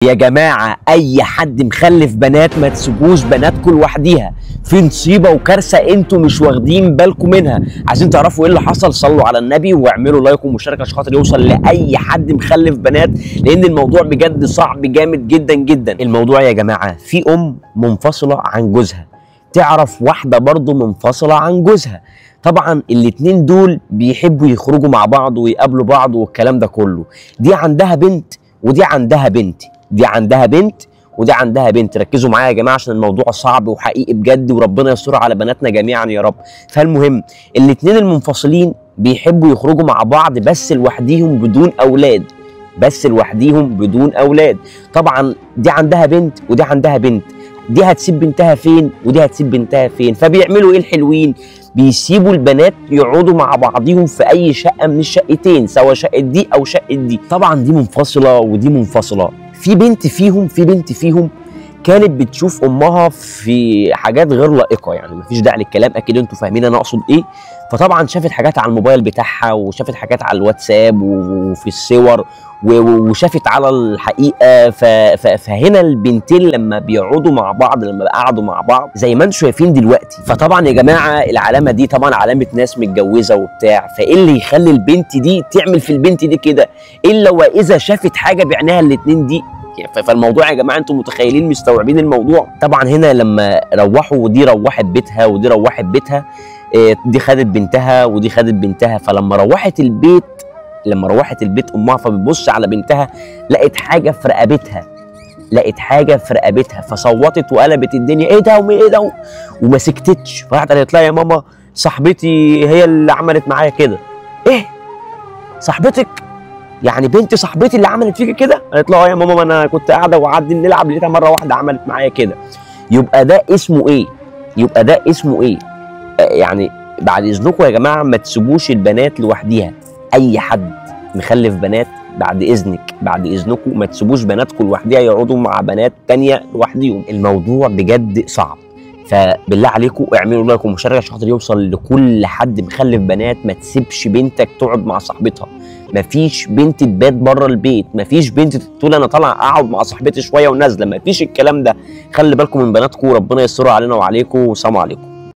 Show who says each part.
Speaker 1: يا جماعة أي حد مخلف بنات ما تسيبوش بناتكم لوحديها، في نصيبة وكارثة انتوا مش واخدين بالكم منها. عايزين تعرفوا ايه اللي حصل؟ صلوا على النبي واعملوا لايك ومشاركة عشان خاطر يوصل لأي حد مخلف بنات، لأن الموضوع بجد صعب جامد جدا جدا. الموضوع يا جماعة في أم منفصلة عن جوزها تعرف واحدة برضه منفصلة عن جوزها، طبعا الاتنين دول بيحبوا يخرجوا مع بعض ويقابلوا بعض والكلام ده كله. دي عندها بنت ودي عندها بنت، دي عندها بنت ودي عندها بنت. ركزوا معايا يا جماعه عشان الموضوع صعب وحقيقي بجد، وربنا يستر على بناتنا جميعا يا رب. فالمهم الاتنين المنفصلين بيحبوا يخرجوا مع بعض بس لوحديهم بدون اولاد، بس لوحديهم بدون اولاد. طبعا دي عندها بنت ودي عندها بنت، دي هتسيب بنتها فين ودي هتسيب بنتها فين؟ فبيعملوا ايه الحلوين؟ بيسيبوا البنات يقعدوا مع بعضيهم في اي شقه من الشقتين، سواء شقه دي او شقه دي. طبعا دي منفصله ودي منفصله. في بنت فيهم كانت بتشوف امها في حاجات غير لائقه، يعني مفيش داعي للكلام، اكيد انتوا فاهمين انا اقصد ايه. فطبعا شافت حاجات على الموبايل بتاعها وشافت حاجات على الواتساب وفي الصور وشافت على الحقيقه. فهنا البنتين لما بيقعدوا مع بعض، لما قعدوا مع بعض زي ما انتم شايفين دلوقتي، فطبعا يا جماعه العلامه دي طبعا علامه ناس متجوزه وبتاع. فايه اللي يخلي البنت دي تعمل في البنت دي كده الا واذا شافت حاجه بعينها الاتنين دي؟ فالموضوع يا جماعه انتم متخيلين مستوعبين الموضوع؟ طبعا هنا لما روحوا ودي روحت بيتها ودي روحت بيتها، دي خدت بنتها ودي خدت بنتها. فلما روحت البيت امها فبتبص على بنتها لقت حاجه في رقبتها، فصوتت وقلبت الدنيا، ايه ده وايه ده، وما سكتتش. فراحت قالت لها يا ماما صاحبتي هي اللي عملت معايا كده. ايه صاحبتك؟ يعني بنت صاحبتي اللي عملت فيك كده؟ قالت لها اه يا ماما، ما انا كنت قاعده وقاعدين نلعب لقيتها مره واحده عملت معايا كده. يبقى ده اسمه ايه؟ يعني بعد اذنكم يا جماعه ما تسيبوش البنات لوحديها. اي حد مخلف بنات بعد اذنكم ما تسيبوش بناتكم لوحديها يقعدوا مع بنات تانية لوحديهم. الموضوع بجد صعب، فبالله عليكم اعملوا لايك ومشاركه عشان خاطر يوصل لكل حد مخلف بنات. ما تسيبش بنتك تقعد مع صاحبتها، مفيش بنت تبات بره البيت، مفيش بنت تقول انا طالعه اقعد مع صاحبتي شويه ونازله، مفيش الكلام ده. خلي بالكم من بناتكم وربنا يستر علينا وعليكم، والسلام عليكم.